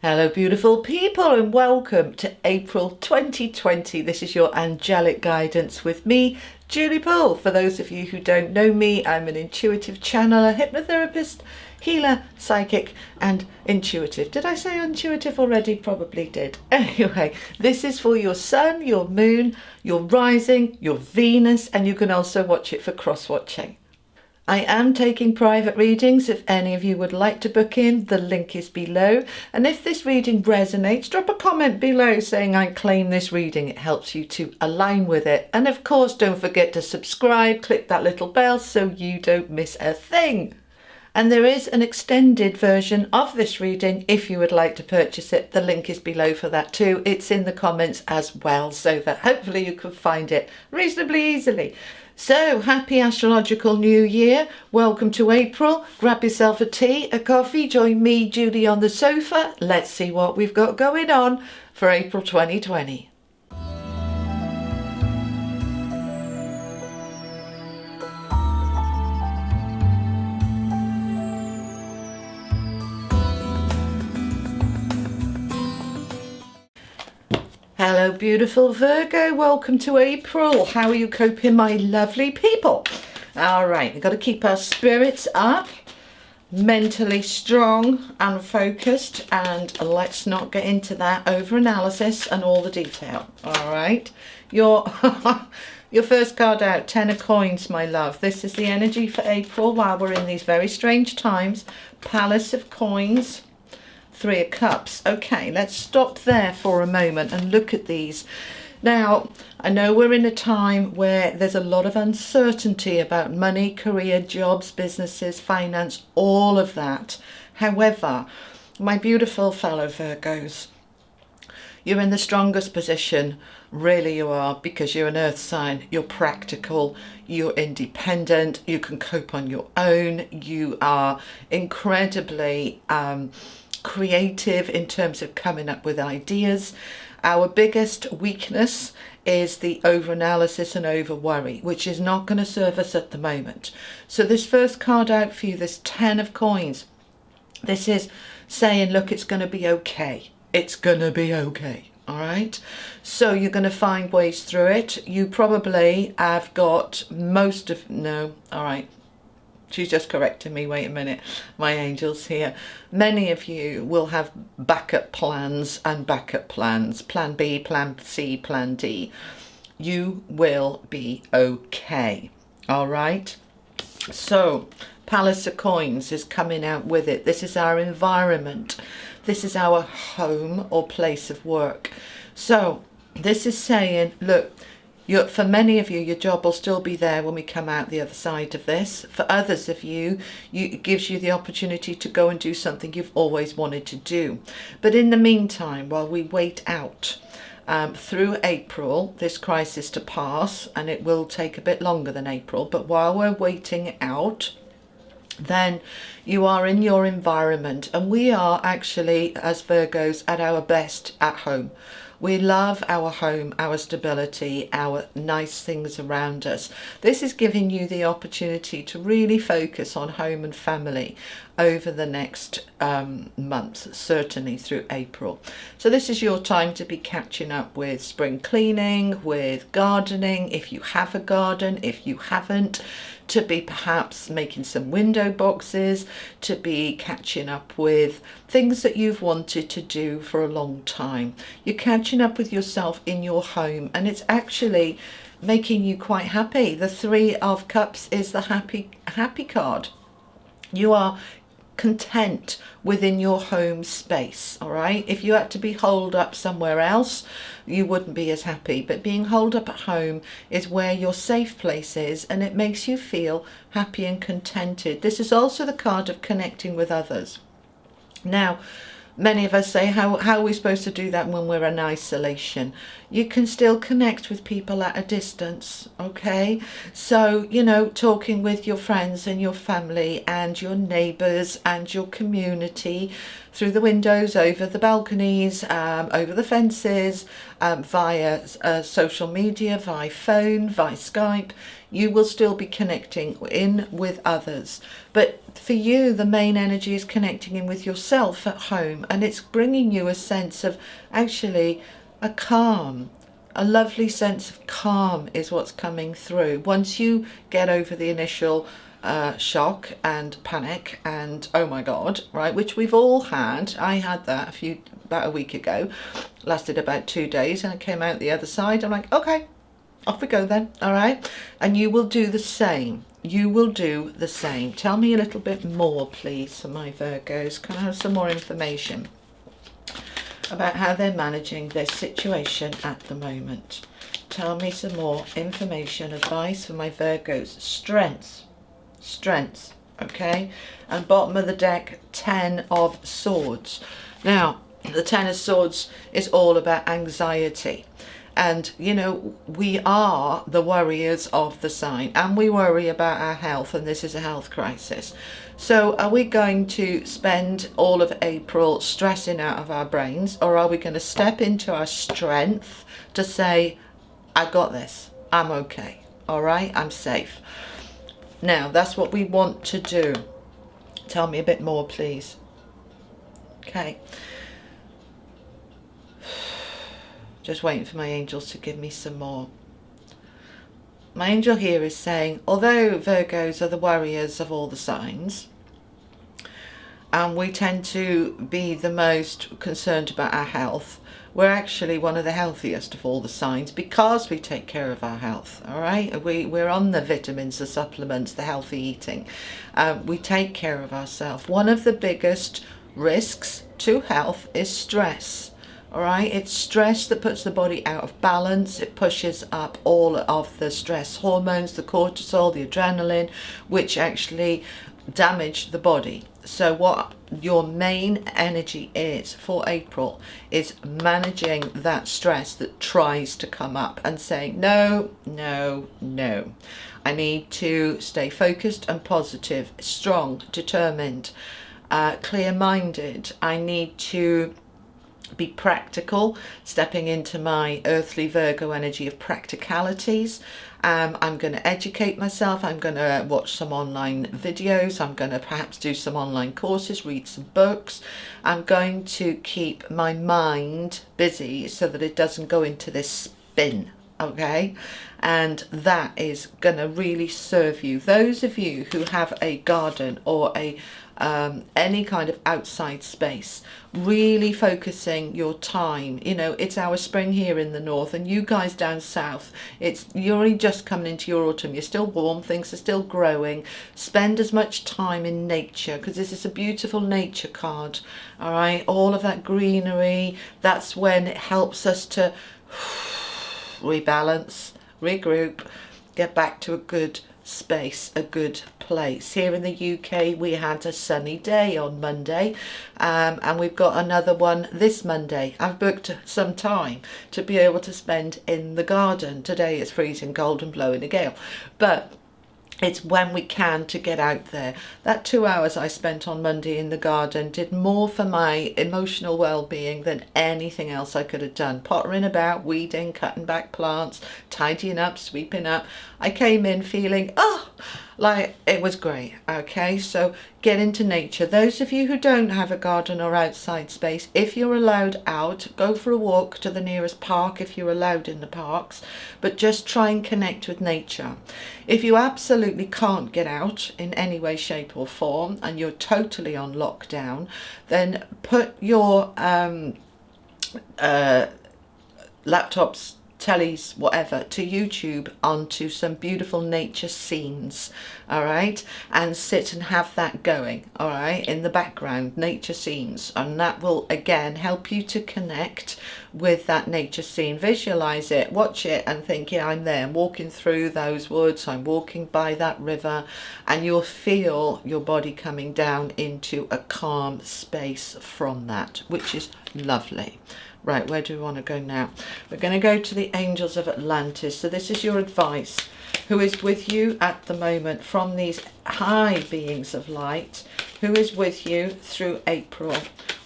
Hello beautiful people and welcome to April 2020. This is your angelic guidance with me, Julie Poole. For those of you who don't know me, I'm an intuitive channeler, hypnotherapist, healer, psychic and intuitive. Did I say intuitive already? Probably did. Anyway, this is for your sun, your moon, your rising, your Venus, and you can also watch it for cross-watching. I am taking private readings. If any of you would like to book in, the link is below. And if this reading resonates, drop a comment below saying I claim this reading. It helps you to align with it. And of course, don't forget to subscribe, click that little bell so you don't miss a thing. And there is an extended version of this reading if you would like to purchase it. The link is below for that too. It's in the comments as well, so that hopefully you can find it reasonably easily. So, happy astrological new year. Welcome to April. Grab yourself a tea, a coffee, join me, Julie, on the sofa. Let's see what we've got going on for April 2020. Hello beautiful Virgo, welcome to April. How are you coping, my lovely people? All right, we've got to keep our spirits up, mentally strong and focused, and let's not get into that over analysis and all the detail. All right, your first card out, 10 of coins, my love. This is the energy for April while we're in these very strange times. Palace of coins, 3 of cups. Okay, let's stop there for a moment and look at these. Now, I know we're in a time where there's a lot of uncertainty about money, career, jobs, businesses, finance, all of that. However, my beautiful fellow Virgos, you're in the strongest position, really you are, because you're an earth sign, you're practical, you're independent, you can cope on your own, you are incredibly creative in terms of coming up with ideas. Our biggest weakness is the over-analysis and over-worry, which is not going to serve us at the moment. So this first card out for you, this 10 of coins, this is saying, look, it's going to be okay. It's going to be okay. All right. So you're going to find ways through it. You probably have got most of, no, all right. She's just correcting me. Wait a minute. My angel's here. Many of you will have backup plans and backup plans. Plan B, plan C, plan D. You will be okay. All right. So, Palace of Coins is coming out with it. This is our environment. This is our home or place of work. So, this is saying, look, for many of you, your job will still be there when we come out the other side of this. For others of you, it gives you the opportunity to go and do something you've always wanted to do. But in the meantime, while we wait out through April, this crisis to pass, and it will take a bit longer than April, but while we're waiting out, then you are in your environment, and we are actually, as Virgos, at our best at home. We love our home, our stability, our nice things around us. This is giving you the opportunity to really focus on home and family over the next months, certainly through April. So this is your time to be catching up with spring cleaning, with gardening, if you have a garden, if you haven't, to be perhaps making some window boxes, to be catching up with things that you've wanted to do for a long time. You're catching up with yourself in your home, and it's actually making you quite happy. The 3 of Cups is the happy card. You are content within your home space. All right, if you had to be holed up somewhere else, you wouldn't be as happy, but being holed up at home is where your safe place is, and it makes you feel happy and contented. This is also the card of connecting with others. Now, many of us say, how are we supposed to do that when we're in isolation? You can still connect with people at a distance, okay? So, you know, talking with your friends and your family and your neighbours and your community, through the windows, over the balconies, over the fences, via social media, via phone, via Skype. You will still be connecting in with others. But for you, the main energy is connecting in with yourself at home. And it's bringing you a sense of actually a calm. A lovely sense of calm is what's coming through. Once you get over the initial shock and panic and oh my god, right, which we've all had. I had that about a week ago, lasted about 2 days, and I came out the other side. I'm like, okay, off we go then. All right, and you will do the same. You will do the same. Tell me a little bit more, please, for my Virgos. Can I have some more information about how they're managing their situation at the moment? Tell me some more information, advice for my Virgos. Strengths, okay? And bottom of the deck, 10 of Swords. Now, the 10 of Swords is all about anxiety. And, you know, we are the warriors of the sign, and we worry about our health, and this is a health crisis. So are we going to spend all of April stressing out of our brains, or are we going to step into our strength to say, I got this, I'm okay, all right, I'm safe? Now, that's what we want to do. Tell me a bit more, please. Okay. Just waiting for my angels to give me some more. My angel here is saying, although Virgos are the warriors of all the signs, and we tend to be the most concerned about our health, we're actually one of the healthiest of all the signs because we take care of our health, all right? We're on the vitamins, the supplements, the healthy eating. We take care of ourselves. One of the biggest risks to health is stress. All right, it's stress that puts the body out of balance. It pushes up all of the stress hormones, the cortisol, the adrenaline, which actually damage the body. So what your main energy is for April is managing that stress that tries to come up and saying, no, no, no. I need to stay focused and positive, strong, determined, clear-minded. I need to be practical, stepping into my earthly Virgo energy of practicalities. I'm going to educate myself. I'm going to watch some online videos. I'm going to perhaps do some online courses, read some books. I'm going to keep my mind busy so that it doesn't go into this spin, okay? And that is going to really serve you. Those of you who have a garden or a any kind of outside space, really focusing your time. You know, it's our spring here in the north, and you guys down south, you're only just coming into your autumn. You're still warm, things are still growing. Spend as much time in nature, because this is a beautiful nature card. All right, all of that greenery, that's when it helps us to rebalance, regroup, get back to a good space, a good place. Here in the UK we had a sunny day on Monday, and we've got another one this Monday. I've booked some time to be able to spend in the garden. Today it's freezing cold and blowing a gale, but it's when we can to get out there. That 2 hours I spent on Monday in the garden did more for my emotional well-being than anything else I could have done. Pottering about, weeding, cutting back plants, tidying up, sweeping up. I came in feeling, like it was great. Okay, so get into nature. Those of you who don't have a garden or outside space, if you're allowed out, go for a walk to the nearest park if you're allowed in the parks, but just try and connect with nature. If you absolutely can't get out in any way, shape or form, and you're totally on lockdown, then put your laptops, tellies, whatever, to YouTube onto some beautiful nature scenes, all right, and sit and have that going, all right, in the background, nature scenes, and that will again help you to connect with that nature scene. Visualize it, watch it, and think, yeah, I'm there, I'm walking through those woods, I'm walking by that river, and you'll feel your body coming down into a calm space from that, which is lovely. Right, where do we want to go now? We're going to go to the angels of Atlantis. So this is your advice, who is with you at the moment from these high beings of light. Who is with you through April?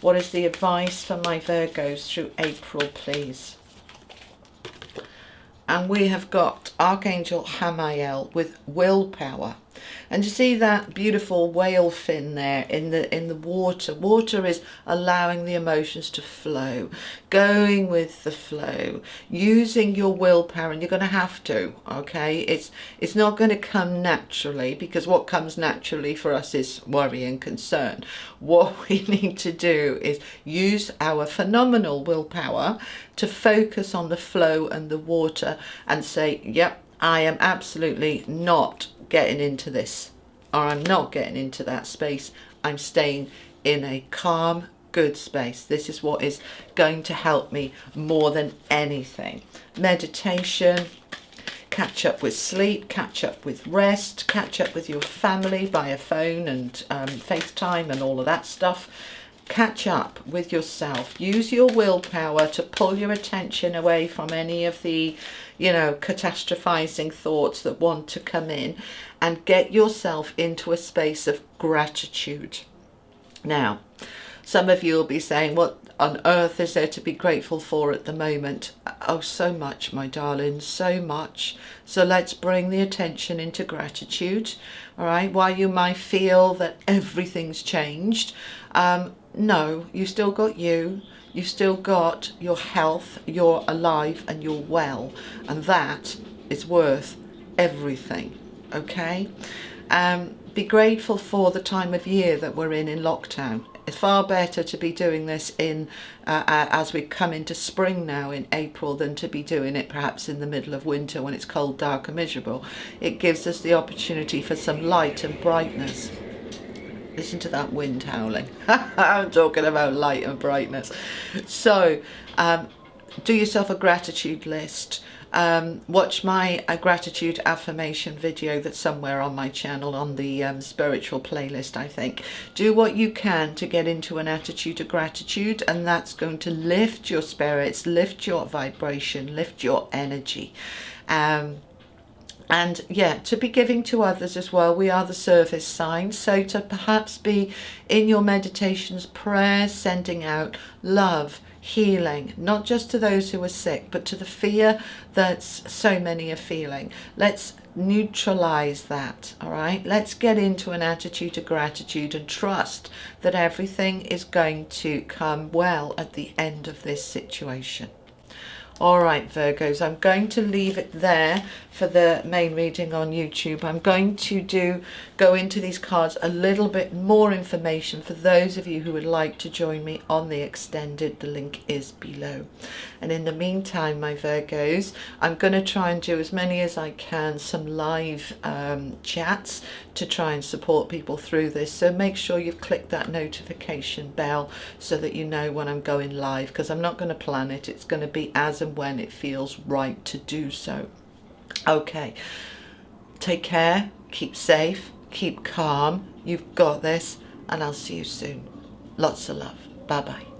What is the advice for my Virgos through April, please? And we have got Archangel Hamael with willpower. And you see that beautiful whale fin there in the water. Water is allowing the emotions to flow, going with the flow, using your willpower, and you're going to have to, okay? It's not going to come naturally, because what comes naturally for us is worry and concern. What we need to do is use our phenomenal willpower to focus on the flow and the water and say, yep, I am absolutely not getting into this, or I'm not getting into that space. I'm staying in a calm, good space. This is what is going to help me more than anything. Meditation, catch up with sleep, catch up with rest, catch up with your family via phone and FaceTime and all of that stuff. Catch up with yourself. Use your willpower to pull your attention away from any of the, you know, catastrophizing thoughts that want to come in, and get yourself into a space of gratitude. Now, some of you will be saying, what on earth is there to be grateful for at the moment? Oh, so much, my darling, so much. So let's bring the attention into gratitude. All right, while you might feel that everything's changed, no, you still got you. You still got your health, you're alive and you're well, and that is worth everything, okay? Be grateful for the time of year that we're in lockdown. It's far better to be doing this in as we come into spring now in April than to be doing it perhaps in the middle of winter when it's cold, dark and miserable. It gives us the opportunity for some light and brightness. Listen to that wind howling. I'm talking about light and brightness. So do yourself a gratitude list. Watch my gratitude affirmation video that's somewhere on my channel on the spiritual playlist, I think. Do what you can to get into an attitude of gratitude, and that's going to lift your spirits, lift your vibration, lift your energy. And yeah, to be giving to others as well. We are the service sign, so to perhaps be in your meditations, prayers, sending out love, healing, not just to those who are sick, but to the fear that so many are feeling. Let's neutralize that, all right? Let's get into an attitude of gratitude and trust that everything is going to come well at the end of this situation. All right, Virgos, I'm going to leave it there for the main reading on YouTube. I'm going to go into these cards a little bit more information for those of you who would like to join me on the extended. The link is below. And in the meantime, my Virgos, I'm going to try and do as many as I can, some live chats to try and support people through this. So make sure you've clicked that notification bell so that you know when I'm going live, because I'm not going to plan it. It's going to be as and when it feels right to do so. Okay, take care, keep safe, keep calm. You've got this, and I'll see you soon. Lots of love. Bye bye.